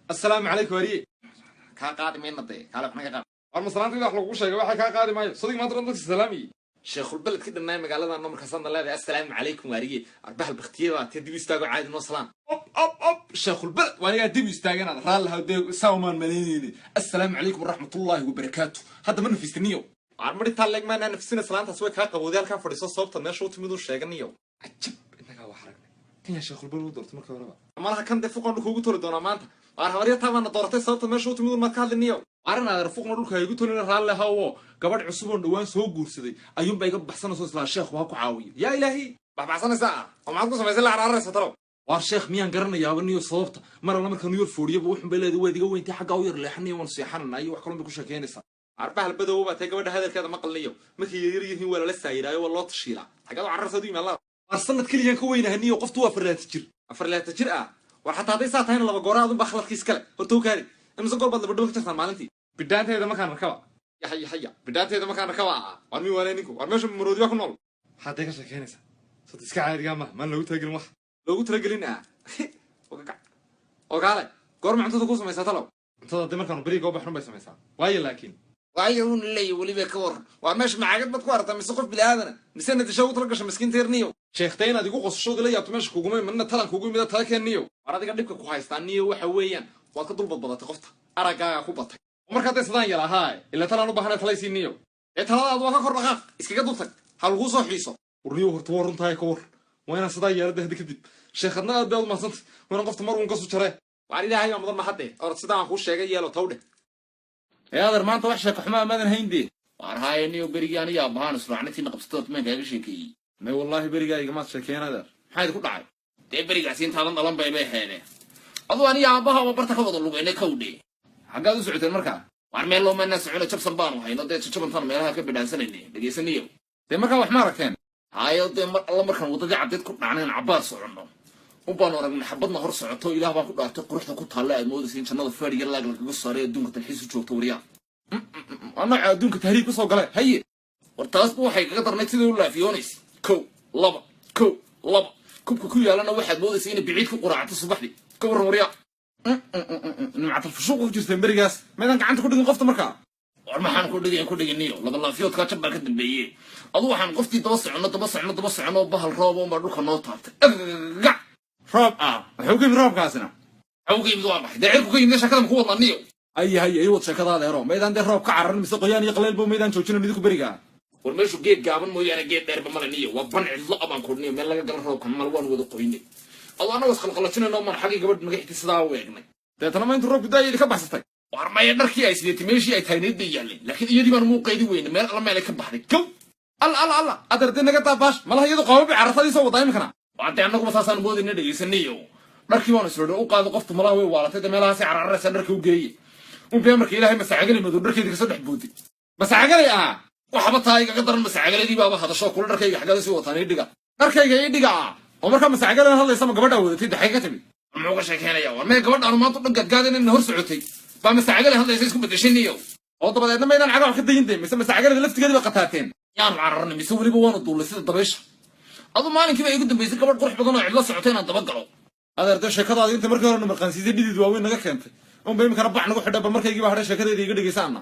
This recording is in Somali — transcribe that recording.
السلام عليكم وريه kaa qaadi mayna dee kaale wax naga qaad والمصلان تقدر أخلق وشيء واحد كان قادم معي صدق ما ترى السلامي sheekhulbaled ka dhannaay magaalada anoo markaasana leedahay assalaamu calaykum waarige arbahal baktiyada tee dib istaago caadi noo salaan أب شيخ البلد وأنا قاعد دبي استاجنا رال هودي ساومان مليني السلام عليكم ورحمة الله وبركاته هذا منه في استنيو armari taaleeg maana nafsina salaantaas way ka qabowday halka fadhiiso sababta meesha uu timid uu sheeganayo عجب إنك وحرقنا كن يا شيخ البلد ودرت مركب ربع malaha kan dee fuqan kuugu toli doona maanta waar hawariya taabana dooratay sababta meesha uu timid uu ma ka hadliniyo أنا هذا رفقنا دول كهيجو تقولين رال هوا قبل عصبون دوان سوق جورسدي أيوم بيجي بحسنا صوص الشيخ وهاكو عاوي يا إلهي baxbaxsana saa oo maxaad ku samaysay la cararaysa talo والشيخ ميان قرنا يا بني صوبته مرة لما كانوا يرفوا يبغوا وحنا بلادي وادي قوي انت حاجة وير لحني ونصيحنا أي واحد كلهم بيكون شاكين إسا arbahal badow baa tay gabadha hadalkeeda maqalniyo markii yar yihiin wala la saayiraayo wala loo tashiila xagada cararsa diima la أرسلنا كل يوم كوينا هني وقفت وافرات تجر afar leeta jir ah war xataa haday saa tahayna laba goor aad u baa khaladkiis kale hortuu kaari imsa goor baad labadhow ka tirsan maalintii بدانته إذا ما كان ركبه haya bidaanteeda ma kaana kaba ah war mi wala ninku war meesha maroodiya ku nool حتى كذا شاكين إسا صدق إسكع عادي جامه ما لو تاجر مخ loogu talagelin ah oo kale goor ma cuntada ku samaysaa talo أنت دمر كانوا بريء جواب إحنا بيسمع وايل لكن waayo uu leeyahay waliba ka war war meesha macaagad bad ku aragtaa mise qof bilaadan misana dishaw tala gasho miskiin teerniyo شيختين هذه قصة شغل لا يبتمش كوجمي من تلان كوجمي ده تلاك النيو war adiga dhibka ku haystaa niyo waxa weeyaan waad ka dulbad badatay qofta aragaaga ku batay ومركز تصدق يلا هاي إلا تلان وبحنا ثلاثين نيو ee talada aad waa ka kor dhaqaaq iskaga dultag hal ugu soo xiiso ورنيو هرتور أنت هاي كور وين صدق يلا ده كذب شيخنا ده ما صنت وين قفت مر ونقص شراء war ilaahay ma mudan ma hadde or sidaan ku sheegay yeelo tawdhe يا هذا ما أنت وحشك حمام ماذا هيندي وارهاي niyo berigaan iyo abahan israacntii naqabsatoo ma kaaga sheekay ما والله بريء جماعة شكينا هذا maxay ku dhacay dee berigaas intaadan dhalan bay heene adoo ani aabaha oo barta ka wada lugeynay kawdhe xaggaad u socoteen markaa war meel loo maana socono jabsan baan hayno dee jabantan meelaha ka bidhaansanayne dhageysaniyo dee markaa wax ma aragteen hayo dee mar alla markaan wadadii cadeed ku dhacnayn cabaar socono u baan aragnay xabadna hor socoto ilaah baan ku dhaartay quruxda ku taalla aad moodaysiin jannada fadhiga laag laga saaray adduunka talxiis u joogto wariyaa أنا عدون كتهريب بس وقلا haye war taas buu waxay kaga darnay sidii u laafiyoonaysa kow laba kubka ku yaalana waxaad moodaysa inay biciid ku quraacato subaxdii ka warran wariyaa نمعت الفشوق وجرتين بريقاس ما إذا كنت كل قفت مركا war maxaan ku dhigniyo laba laafiyoodka jab baa ka dambeeyay adu waxaan qoftii daba socono bahal roob oo baa dhulka noo taabtay راب وحوكي من راب كاسنا awgeeydu waa maxay dee cirku ka yimid shakadan ku wadnaniyo أي أيوة شكلها هذا يروح ما إذا عندك راب كعر المسقيان يقلل بو ما إذا نشوفنا نديك بريقا war meeshu geed gaaban mooyaane geed dheerba malaniyo waa ban cidlo abaan kordhniyo meel laga galan roobka mal waan wada qoynay adu anagoo isqalqalajinayno man xagii gabadh magaxti sidaa u eegnay ده ترى ما أنت راب بداية اللي كبحثتك war maya dharkii ay sideetay meeshii ay tahay needda yaalleen laakiin iyadii baan muuqeedi weynay meel alla meelay ka baxday kow الله أدرت إنك طاباش ما لها يدو قوي بعرفة دي سوى ضايم كنا waade annagu masaasaan moodayna dhageysaniyo dharkii waan isrodho u qaado qofta malaha way waalatay de meelahaasi carararaysa dharkii u geeyey unbee marka ilaahay masaacagali madow dharkeedii kasoo dhex bootay بس عقلي waxba taa igaga daran masaacaladii baaba hadasho kula dharkayga xaggaada sii wataan idhiga dharkayga ii dhiga oo markaa masaacadan hadlaysa ma gabadha wadatay dhaxay ka timid muxuu ka sheekeynaya war mee gabadhaanu maanta u dhan gadgaadan inay hor socotay baa masaacagali hadlaysa isku bedeshaniyo oo dabadeedna ma inaan cagaha ka dayintay mise masaacagada laftigeeda ba qataateen yaanu cararnay mise weliba waanu duulay sida dabaysha adu maalinkiiba igu dambaysay gabadh qurux badan oo cidlo socotay inaan daba galo adeerta sheekadaadi inta markii hore marqaansiisay dhidid waaweyn naga keentay unba imikana bax nagu xidha bal markaygiiba hadhay sheekadeeda iga dhegaysaana